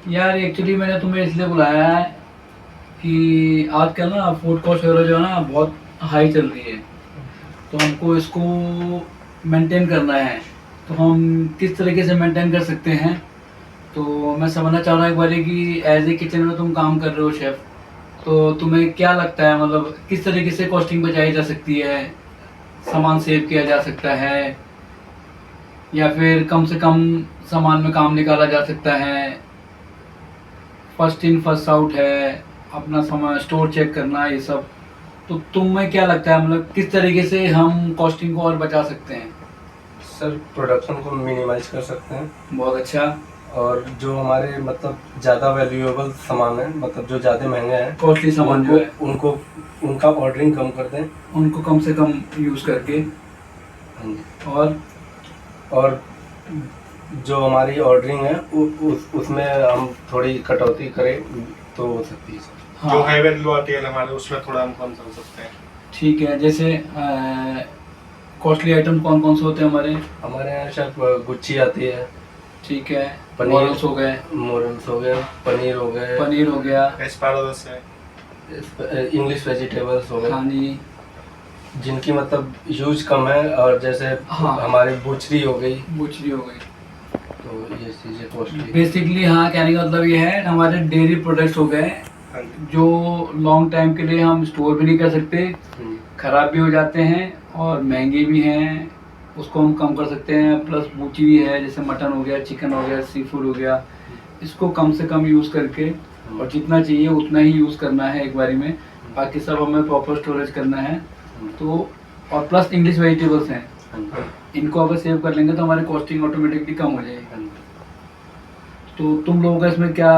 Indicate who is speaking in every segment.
Speaker 1: यार एक्चुअली मैंने तुम्हें इसलिए बुलाया है कि आजकल ना फूड कॉस्ट वगैरह जो है ना बहुत हाई चल रही है। तो हमको इसको मेंटेन करना है। तो हम किस तरीके से मेंटेन कर सकते हैं? तो मैं समझना चाह रहा हूँ एक बार कि एज ए किचन में तुम काम कर रहे हो शेफ, तो तुम्हें क्या लगता है मतलब किस तरीके से कॉस्टिंग बचाई जा सकती है, सामान सेव किया जा सकता है, या फिर कम से कम सामान में काम निकाला जा सकता है? फर्स्ट इन फर्स्ट आउट है, अपना सामान स्टोर चेक करना, ये सब। तो तुम्हें क्या लगता है मतलब किस तरीके से हम कॉस्टिंग को और बचा सकते हैं?
Speaker 2: सर प्रोडक्शन को मिनिमाइज कर सकते हैं।
Speaker 1: बहुत अच्छा।
Speaker 2: और जो हमारे मतलब ज़्यादा वैल्यूएबल सामान है, मतलब जो ज़्यादा महंगे हैं,
Speaker 1: कॉस्टली सामान जो है
Speaker 2: उनको उनका ऑर्डरिंग कम कर दें।
Speaker 1: उनको कम से कम यूज़ करके।
Speaker 2: हाँ जी।
Speaker 1: और
Speaker 2: और जो हमारी ऑर्डरिंग है उसमें हम थोड़ी कटौती करें तो हो सकती है सर।
Speaker 3: जो
Speaker 1: हाँ
Speaker 3: हाई वैल्यू आती है हमारे उसमें थोड़ा हम कम कर सकते हैं।
Speaker 1: ठीक है। जैसे कॉस्टली आइटम कौन कौन से होते हैं हमारे?
Speaker 2: हमारे यहाँ सर गुच्ची आती है।
Speaker 1: ठीक है।
Speaker 2: पनीर
Speaker 1: मॉरल्स हो गए।
Speaker 2: मोरल्स हो गए, पनीर हो गए,
Speaker 1: पनीर हो गया।
Speaker 3: एस्पारागस है।
Speaker 2: इंग्लिश वेजिटेबल्स हो गए,
Speaker 1: हाँ जी।
Speaker 2: जिनकी मतलब यूज कम है। और जैसे
Speaker 1: हाँ।
Speaker 2: हमारी बुचरी हो गई,
Speaker 1: बुचरी हो गई।
Speaker 2: तो ये चीज़ें कॉस्टली।
Speaker 1: बेसिकली हाँ, कहने का मतलब ये है हमारे डेयरी प्रोडक्ट्स हो गए
Speaker 3: हाँ जी।
Speaker 1: जो लॉन्ग टाइम के लिए हम स्टोर भी नहीं कर सकते, खराब भी हो जाते हैं और महंगे भी हैं, उसको हम कम कर सकते हैं। प्लस बूची भी है, जैसे मटन हो गया, चिकन हो गया, सी फूड हो गया, इसको कम से कम यूज़ करके और जितना चाहिए उतना ही यूज़ करना है एक बारी में। बाकी सब हमें प्रॉपर स्टोरेज करना है। तो और प्लस इंग्लिश वेजिटेबल्स हैं, इनको अगर सेव कर लेंगे तो हमारी कॉस्टिंग ऑटोमेटिकली कम हो जाएगी। तो तुम लोगों का इसमें क्या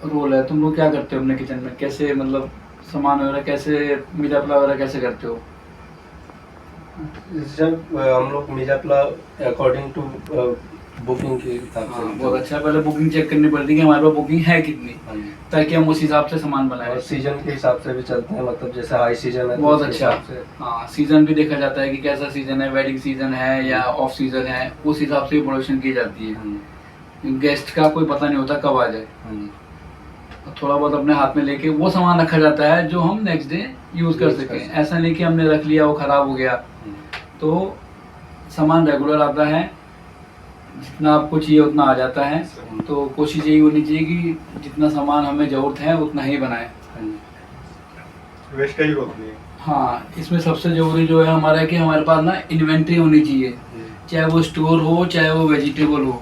Speaker 1: रोल है? तुम लोग क्या करते हो अपने किचन में? कैसे मतलब सामान वगैरह कैसे, मिलापला वगैरह कैसे करते हो?
Speaker 2: जब हम लोग मिजापला अकॉर्डिंग टू बुकिंग के हिसाब से।
Speaker 1: हाँ बहुत अच्छा। पहले बुकिंग चेक करनी पड़ती है कि हमारे पास बुकिंग है कितनी,
Speaker 2: हाँ जी।
Speaker 1: ताकि हम उस हिसाब से सामान बनाएं।
Speaker 2: और सीजन के हिसाब से भी चलते हैं, मतलब जैसे हाई सीजन है तो
Speaker 1: बहुत
Speaker 2: उसके
Speaker 1: अच्छा।
Speaker 2: हिसाब से।
Speaker 1: हाँ सीज़न भी देखा जाता है कि कैसा सीज़न है, वेडिंग सीज़न है या ऑफ सीज़न है, उस हिसाब से प्रोडक्शन की जाती है।
Speaker 2: हाँ
Speaker 1: गेस्ट का कोई पता नहीं होता कब आ जाए।
Speaker 2: जी।
Speaker 1: और थोड़ा बहुत अपने हाथ में लेके वो सामान रखा जाता है जो हम नेक्स्ट डे यूज़ कर सकें। ऐसा नहीं कि हमने रख लिया वो ख़राब हो गया। तो सामान रेगुलर आता है, जितना आपको चाहिए उतना आ जाता है। तो कोशिश यही होनी चाहिए कि जितना सामान हमें ज़रूरत है उतना ही बनाएं।
Speaker 3: वेस्टेज होती है।
Speaker 1: हाँ इसमें सबसे ज़रूरी जो है हमारा कि हमारे पास ना इन्वेंट्री होनी चाहिए, चाहे वो स्टोर हो चाहे वो वेजिटेबल हो।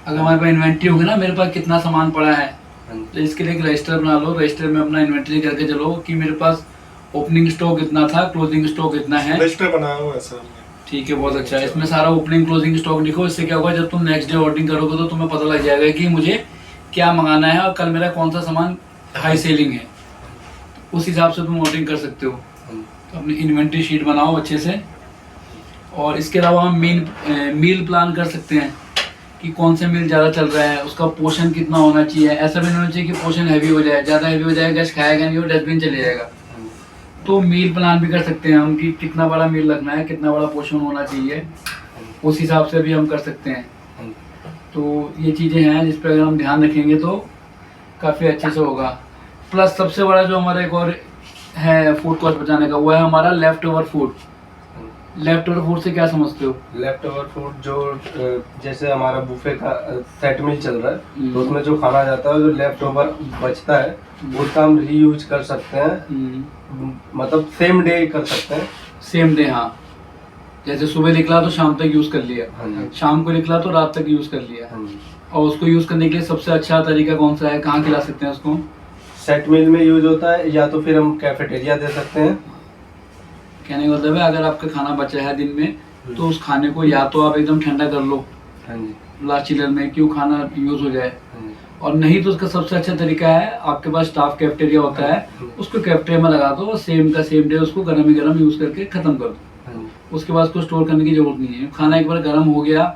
Speaker 1: अगर हमारे पास इन्वेंट्री होगी ना, मेरे पास कितना सामान पड़ा है, तो इसके लिए एक रजिस्टर बना लो। रजिस्टर में अपना इन्वेंट्री करके चलो कि मेरे पास ओपनिंग स्टॉक इतना था, क्लोजिंग स्टॉक इतना है।
Speaker 3: रजिस्टर बनाया हुआ है सर हमने।
Speaker 1: ठीक है, बहुत अच्छा। इसमें सारा ओपनिंग क्लोजिंग स्टॉक लिखो। इससे क्या होगा, जब तुम नेक्स्ट डे ऑर्डरिंग करोगे तो तुम्हें पता लग जाएगा कि मुझे क्या मंगाना है और कल मेरा कौन सा सामान हाई सेलिंग है। उस हिसाब से तुम ऑर्डरिंग कर सकते हो। तो अपनी इन्वेंट्री शीट बनाओ अच्छे से। और इसके अलावा हम मील प्लान कर सकते हैं कि कौन से मील ज़्यादा चल रहा है, उसका पोर्शन कितना होना चाहिए। ऐसा भी नहीं होना चाहिए कि पोर्शन हैवी हो जाए, ज़्यादा हैवी हो जाएगा गैस खाएगा नहीं और डस्टबिन चले जाएगा। तो मील प्लान भी कर सकते हैं हम कि कितना बड़ा मील रखना है, कितना बड़ा पोर्शन होना चाहिए, उस हिसाब से भी हम कर सकते हैं। तो ये चीज़ें हैं जिस पर अगर हम ध्यान रखेंगे तो काफ़ी अच्छे से होगा। प्लस सबसे बड़ा जो हमारा एक और है फूड कॉस्ट बचाने का, वो है हमारा left over food. Left over food से क्या समझते हो?
Speaker 2: लेफ्ट ओवर फूड जो जैसे हमारा बुफे का सेट मील चल रहा है, तो उसमें जो खाना जाता है, जो लेफ्ट ओवर बचता है, उसका हम रीयूज कर सकते हैं। मतलब सेम डे कर सकते हैं।
Speaker 1: सेम डे, हाँ। जैसे सुबह निकला तो शाम तक यूज़ कर लिया, शाम को निकला तो रात तक यूज़ कर लिया। और उसको यूज़ करने के लिए सबसे अच्छा तरीका कौन सा है, कहाँ खिला सकते हैं उसको?
Speaker 2: सेट मील में यूज होता है, या तो फिर हम कैफेटेरिया दे सकते हैं।
Speaker 1: कहने का मतलब है अगर आपका खाना बचा है दिन में तो उस खाने को या तो आप एकदम ठंडा कर लो लास्ट चिलर में, क्यों खाना यूज़ हो जाए। और नहीं तो उसका सबसे अच्छा तरीका है, आपके पास स्टाफ कैफेटेरिया होता है, उसको कैफेटेरिया में लगा दो, सेम का सेम डे उसको गर्म ही गर्म यूज़ करके ख़त्म कर दो। उसके बाद उसको स्टोर करने की ज़रूरत नहीं है। खाना एक बार गर्म हो गया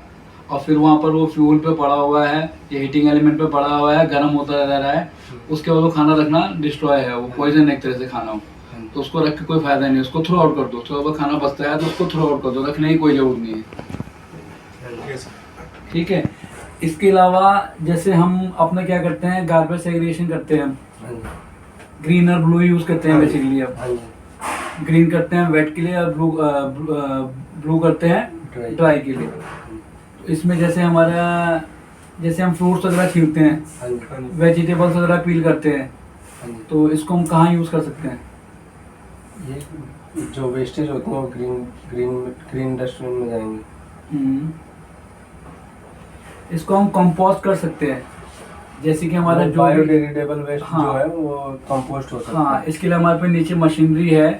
Speaker 1: और फिर वहाँ पर वो फ्यूल पे पड़ा हुआ है या हीटिंग एलिमेंट पे पड़ा हुआ है, गर्म होता रह रहा है, उसके बाद वो खाना रखना डिस्ट्रॉय है, वो पॉइजन एक तरह से खाना हो। तो उसको रख के कोई फायदा नहीं है, उसको थ्रो आउट कर दो। तो अगर खाना बचता है तो उसको थ्रो आउट कर दो, रखने की कोई ज़रूरत नहीं है। ठीक है। इसके अलावा जैसे हम अपना क्या करते हैं, गार्बेज सेग्रीगेशन करते हैं,
Speaker 2: हाँ जी,
Speaker 1: ग्रीन और ब्लू यूज़ करते हैं
Speaker 2: हाँ जी,
Speaker 1: बेसिकली। अब
Speaker 2: हाँ जी,
Speaker 1: ग्रीन करते हैं वेट के लिए और ब्लू करते हैं
Speaker 2: Dry।
Speaker 1: ड्राई के लिए। तो इसमें जैसे हमारा, जैसे हम फ्रूट्स वगैरह छीलते हैं,
Speaker 2: हाँ जी, हाँ जी,
Speaker 1: वेजिटेबल्स वगैरह पील करते हैं,
Speaker 2: हाँ जी।
Speaker 1: तो इसको हम कहाँ यूज़ कर सकते हैं?
Speaker 2: ये जो वेस्टेज होती है वो ग्रीन डस्टबिन में जाएंगे।
Speaker 1: इसको हम कंपोस्ट कर सकते हैं, जैसे कि हमारा जो भी,
Speaker 2: बायोडिग्रेडेबल वेस्ट
Speaker 1: हाँ,
Speaker 2: जो है वो कंपोस्ट हो सकता
Speaker 1: हाँ,
Speaker 2: है।
Speaker 1: इसके लिए हमारे पे नीचे मशीनरी है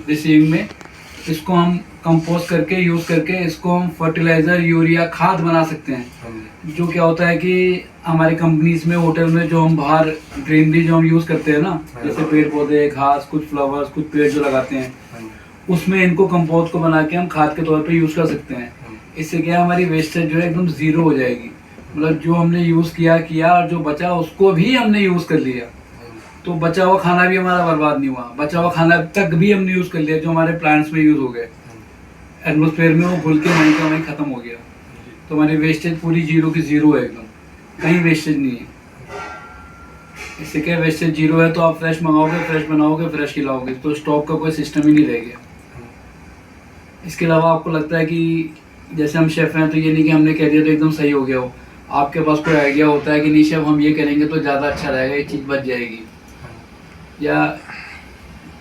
Speaker 1: रिसीविंग में, इसको हम कंपोस्ट करके यूज़ करके इसको हम फर्टिलाइज़र, यूरिया, खाद बना सकते हैं।
Speaker 2: हाँ जी,
Speaker 1: जो क्या होता है कि हमारे कंपनीज में, होटल में जो हम बाहर ग्रीनरी जो हम यूज़ करते हैं ना, जैसे पेड़ पौधे, घास, कुछ फ्लावर्स, कुछ पेड़ जो लगाते हैं,
Speaker 2: हाँ जी,
Speaker 1: उसमें इनको कंपोस्ट को बना के हम खाद के तौर पे यूज़ कर सकते हैं।
Speaker 2: हाँ जी,
Speaker 1: इससे क्या है, हमारी वेस्टेज जो है एकदम ज़ीरो हो जाएगी। मतलब जो हमने यूज़ किया और जो बचा उसको भी हमने यूज़ कर लिया,
Speaker 2: हाँ जी,
Speaker 1: तो बचा हुआ खाना भी हमारा बर्बाद नहीं हुआ, बचा हुआ खाना तक भी हमने यूज़ कर लिया जो हमारे प्लांट्स में यूज़ हो गए, एटमोसफेयर में वो घुल के वहीं का वहीं ख़त्म हो गया। तो हमारी वेस्टेज पूरी जीरो की जीरो है, एकदम कहीं वेस्टेज नहीं है। इससे क्या, वेस्टेज जीरो है तो आप फ्रेश मंगाओगे, फ्रेश बनाओगे, फ्रेश खिलाओगे, तो स्टॉक का कोई सिस्टम ही नहीं रह गया। इसके अलावा आपको लगता है कि जैसे हम शेफ़ हैं तो ये नहीं कि हमने कह दिया तो एकदम सही हो गया हो, आपके पास कोई आइडिया होता है कि नहीं शेफ़ हम ये करेंगे तो ज़्यादा अच्छा रहेगा, ये चीज़ बच जाएगी, या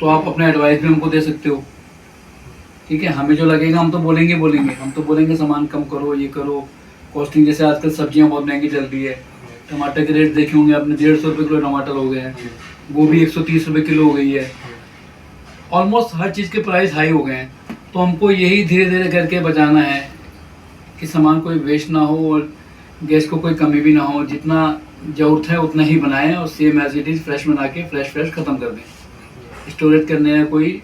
Speaker 1: तो आप अपना एडवाइस भी हमको दे सकते हो। ठीक है, हमें जो लगेगा हम तो बोलेंगे सामान कम करो, ये करो, कॉस्टिंग, जैसे आजकल सब्जियां बहुत महंगी चल रही है, टमाटर के रेट देखे होंगे आपने, 150 रुपये किलो टमाटर हो गए हैं, गोभी 130 रुपये किलो हो गई है, ऑलमोस्ट हर चीज़ के प्राइस हाई हो गए हैं। तो हमको यही धीरे धीरे करके बचाना है कि सामान कोई वेस्ट ना हो और गैस को कोई कमी भी ना हो, जितना ज़रूरत है उतना ही बनाएं और same as it is fresh बना के फ्रेश ख़त्म कर दें। स्टोरेज करने का कोई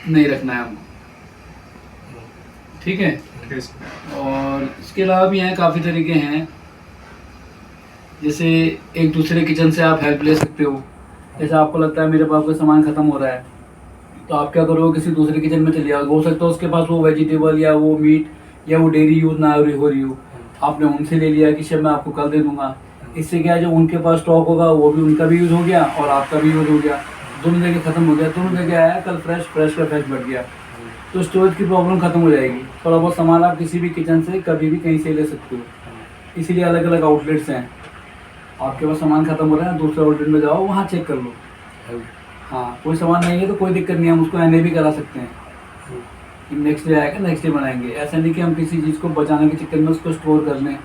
Speaker 1: नहीं रखना है हमको, ठीक है।
Speaker 3: ठीक है।
Speaker 1: और इसके अलावा भी हैं, काफ़ी तरीके हैं, जैसे एक दूसरे किचन से आप हेल्प ले सकते हो। जैसे आपको लगता है मेरे पास कोई सामान ख़त्म हो रहा है, तो आप क्या करो, किसी दूसरे किचन में चले जाओ, हो सकता है उसके पास वो वेजिटेबल या वो मीट या वो डेयरी यूज़ ना हो रही हो, आपने उनसे ले लिया कि शेफ मैं आपको कल दे दूंगा। इससे क्या है, जो उनके पास स्टॉक होगा वो भी, उनका भी यूज़ हो गया और आपका भी यूज़ हो गया, दोनों जगह ख़त्म हो गया, दोनों जगह आया, कल फ्रेश का फ्रेश बढ़ गया, तो स्टोरेज की प्रॉब्लम ख़त्म हो जाएगी। थोड़ा बहुत सामान आप किसी भी किचन से कभी भी कहीं से ले सकते हो, इसीलिए अलग अलग आउटलेट्स हैं। आपके पास सामान ख़त्म हो रहा है, दूसरे आउटलेट में जाओ, वहाँ चेक कर लो। हाँ, कोई सामान नहीं है तो कोई दिक्कत नहीं है, हम उसको एनए भी करा सकते हैं कि नेक्स्ट डे आएगा, नेक्स्ट डे बनाएंगे। ऐसा नहीं कि हम किसी चीज़ को बचाने के चक्कर में उसको स्टोर कर लें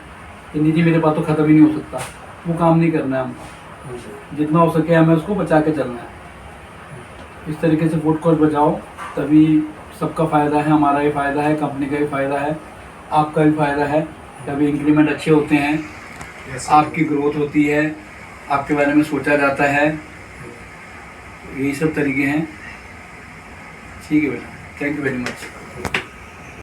Speaker 1: कि नहीं जी मेरे पास तो ख़त्म ही नहीं हो सकता, वो काम नहीं करना है हमको। जितना हो सके हमें उसको बचा के चलना है। इस तरीके से फूड कॉस्ट बचाओ, तभी सबका फ़ायदा है, हमारा भी फ़ायदा है, कंपनी का भी फ़ायदा है, आपका भी फ़ायदा है, तभी इंक्रीमेंट अच्छे होते हैं, आपकी ग्रोथ होती है, आपके बारे में सोचा जाता है। यही सब तरीके हैं। ठीक है बेटा, थैंक यू वेरी मच।